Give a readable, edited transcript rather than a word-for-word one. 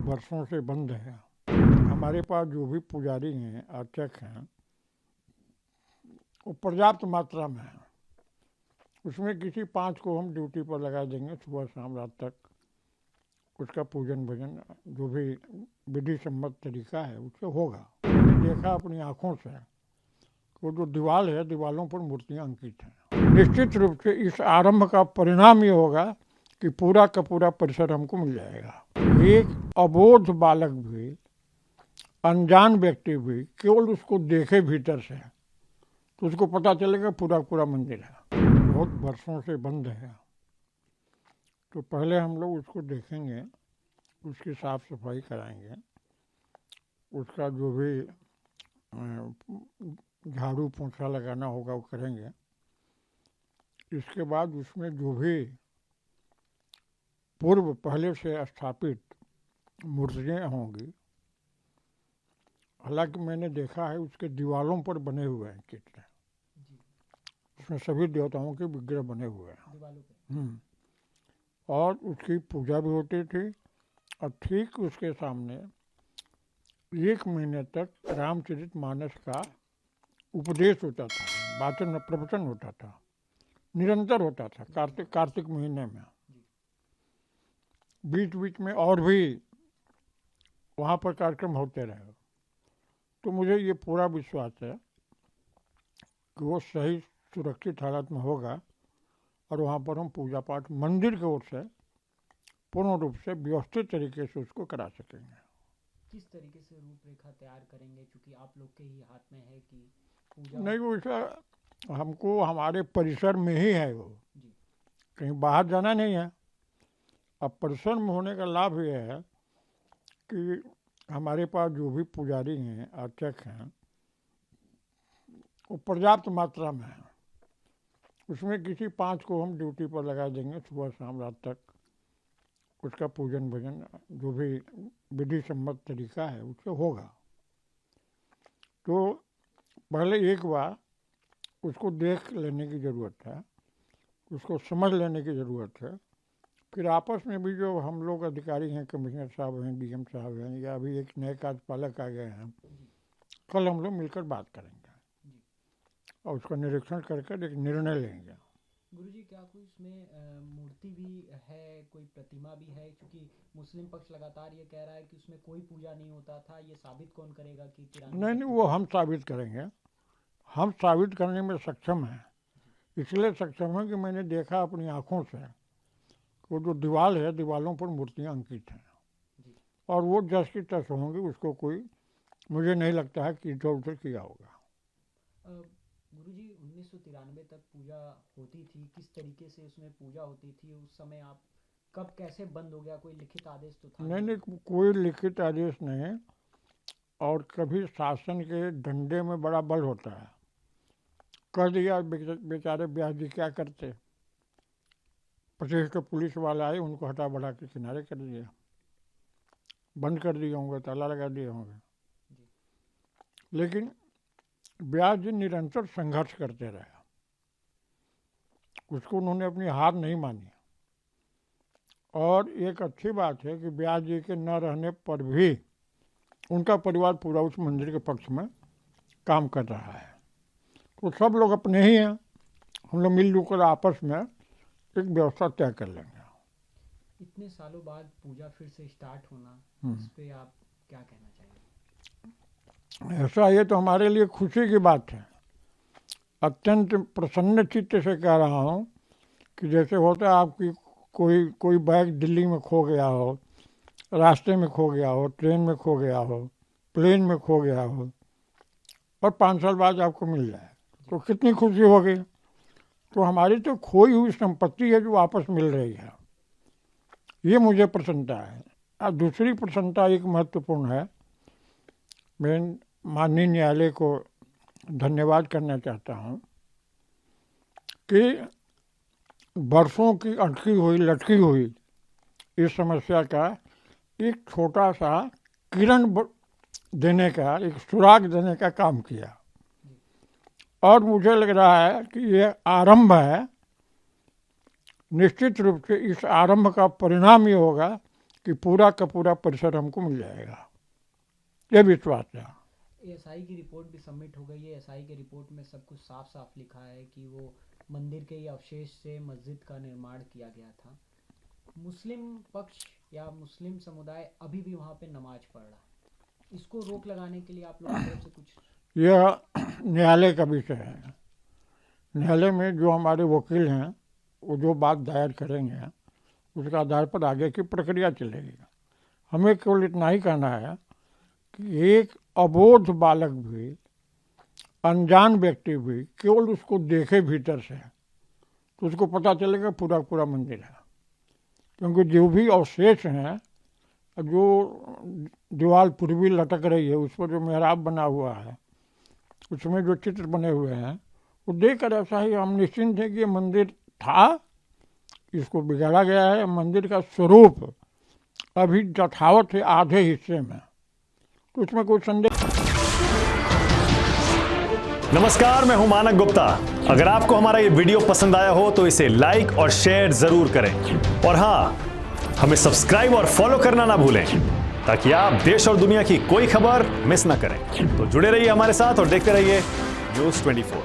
वर्षों से बंद है। हमारे पास जो भी पुजारी हैं, अर्चक हैं, वो पर्याप्त मात्रा में है। उसमें किसी 5 को हम ड्यूटी पर लगा देंगे, सुबह शाम रात तक उसका पूजन भजन जो भी विधि सम्मत तरीका है उससे होगा। मैंने देखा अपनी आँखों से, वो जो दीवार है, दीवारों पर मूर्तियाँ अंकित हैं। निश्चित रूप से इस आरंभ का परिणाम ये होगा कि पूरा का पूरा परिसर हमको मिल जाएगा। एक अबोध बालक भी, अनजान व्यक्ति भी केवल उसको देखे भीतर से तो उसको पता चलेगा पूरा पूरा मंदिर है। बहुत वर्षों से बंद है, तो पहले हम लोग उसको देखेंगे, उसकी साफ सफाई कराएंगे, उसका जो भी झाड़ू पोंछा लगाना होगा वो करेंगे। इसके बाद उसमें जो भी पूर्व पहले से स्थापित मूर्तियाँ होंगी, हालांकि मैंने देखा है उसके दीवारों पर बने हुए हैं चित्र, उसमें सभी देवताओं के विग्रह बने हुए हैं और उसकी पूजा भी होती थी। और ठीक उसके सामने 1 महीने तक रामचरितमानस का उपदेश होता था, वाचन में प्रवचन होता था, निरंतर होता था कार्तिक महीने में। बीच बीच में और भी वहाँ पर कार्यक्रम होते रहे। तो मुझे ये पूरा विश्वास है कि वो सही सुरक्षित हालत में होगा और वहाँ पर हम पूजा पाठ मंदिर की ओर से पूर्ण रूप से व्यवस्थित तरीके से उसको करा सकेंगे। किस तरीके से रूपरेखा तैयार करेंगे, क्योंकि आप लोग के ही हाथ में है कि पूजा? नहीं, वैसा हमको हमारे परिसर में ही है, वो कहीं बाहर जाना नहीं है। अब परिसर में होने का लाभ ये है कि हमारे पास जो भी पुजारी हैं, अर्चक हैं, वो पर्याप्त मात्रा में है। उसमें किसी 5 को हम ड्यूटी पर लगा देंगे, सुबह शाम रात तक उसका पूजन भजन जो भी विधि सम्मत तरीका है उससे होगा। तो पहले एक बार उसको देख लेने की ज़रूरत है, उसको समझ लेने की ज़रूरत है। फिर आपस में भी जो हम लोग अधिकारी हैं, कमिश्नर साहब हैं, डीएम साहब हैं, या अभी एक नए कार्यपालक आ गए हैं, कल हम लोग मिलकर बात करेंगे और उसका निरीक्षण करके एक निर्णय लेंगे। गुरुजी, क्या कोई इसमें मूर्ति भी है, कोई प्रतिमा भी है? क्योंकि मुस्लिम पक्ष लगातार ये कह रहा है कि उसमें कोई पूजा नहीं होता था। ये साबित कौन करेगा कि नहीं, वो हम साबित करेंगे। हम साबित करने में सक्षम हैं, इसलिए सक्षम है कि मैंने देखा अपनी आँखों से, वो जो दीवार है, दीवारों पर मूर्तियाँ अंकित हैं और वो जस की तस होंगी। उसको कोई, मुझे नहीं लगता है कि इधर उधर किया होगा। गुरुजी, 1993 तक पूजा होती थी, किस तरीके से उसमें पूजा होती थी? उस समय आप कब कैसे बंद हो गया? कोई लिखित आदेश तो था नहीं, कोई लिखित आदेश नहीं। और कभी शासन के डंडे में बड़ा बल होता है, कर दिया। बेचारे ब्यास जी क्या करते, 25 के पुलिस वाला आए, उनको हटा बढ़ा के किनारे कर दिया, बंद कर दिए होंगे, ताला लगा दिए होंगे। लेकिन ब्यास जी निरंतर संघर्ष करते रहे, उसको उन्होंने अपनी हार नहीं मानी। और एक अच्छी बात है कि ब्यास जी के न रहने पर भी उनका परिवार पूरा उस मंदिर के पक्ष में काम कर रहा है। तो सब लोग अपने ही हैं, हम लोग मिलजुल कर आपस में एक व्यवस्था तय कर लेंगे। इतने सालों बाद पूजा फिर से स्टार्ट होना, इस पे आप क्या कहना चाहिए? ऐसा ये तो हमारे लिए खुशी की बात है। अत्यंत प्रसन्न चित्त से कह रहा हूँ कि जैसे होता है आपकी कोई बैग दिल्ली में खो गया हो, रास्ते में खो गया हो, ट्रेन में खो गया हो, प्लेन में खो गया हो, और 5 साल बाद आपको मिल जाए तो कितनी खुशी होगी। तो हमारी तो खोई हुई संपत्ति है जो वापस मिल रही है, ये मुझे प्रसन्नता है। और दूसरी प्रसन्नता एक महत्वपूर्ण है, मैं माननीय न्यायालय को धन्यवाद करना चाहता हूँ कि वर्षों की अटकी हुई लटकी हुई इस समस्या का एक छोटा सा किरण देने का, एक सुराग देने का काम किया। और मुझे लग रहा है कि ये आरंभ है। निश्चित रूप से इस आरंभ का परिणाम ये होगा कि पूरा का पूरा परिसर हमको मिल जाएगा, ये विश्वास है। एएसआई की रिपोर्ट भी सबमिट हो गई है। एएसआई की रिपोर्ट में सब कुछ साफ साफ लिखा है कि वो मंदिर के ही अवशेष से मस्जिद का निर्माण किया गया था। मुस्लिम पक्ष या मुस्लिम समुदाय अभी भी वहाँ पे नमाज पढ़ रहा है। इसको रोक लगाने के लिए आप लोगों की तरफ से कुछ? यह न्यायालय का विषय है। न्यायालय में जो हमारे वकील हैं वो जो बात दायर करेंगे उसके आधार पर आगे की प्रक्रिया चलेगी। हमें केवल इतना ही कहना है कि एक अबोध बालक भी, अनजान व्यक्ति भी केवल उसको देखे भीतर से तो उसको पता चलेगा पूरा पूरा मंदिर है। क्योंकि जो भी अवशेष हैं, जो दीवार पूर्वी लटक रही है, उस पर जो मेहराब बना हुआ है, उसमें जो चित्र बने हुए हैं, वो देखकर ऐसा ही हम निश्चिंत हैं कि ये मंदिर था, इसको बिगाड़ा गया है। मंदिर का स्वरूप अभी यथावत है आधे हिस्से में, तो उसमें कोई संदेह। नमस्कार, मैं हूं मानक गुप्ता। अगर आपको हमारा ये वीडियो पसंद आया हो तो इसे लाइक और शेयर जरूर करें, और हाँ, हमें सब्सक्राइब और फॉलो करना ना भूलें ताकि आप देश और दुनिया की कोई खबर मिस ना करें। तो जुड़े रहिए हमारे साथ और देखते रहिए न्यूज़ 24।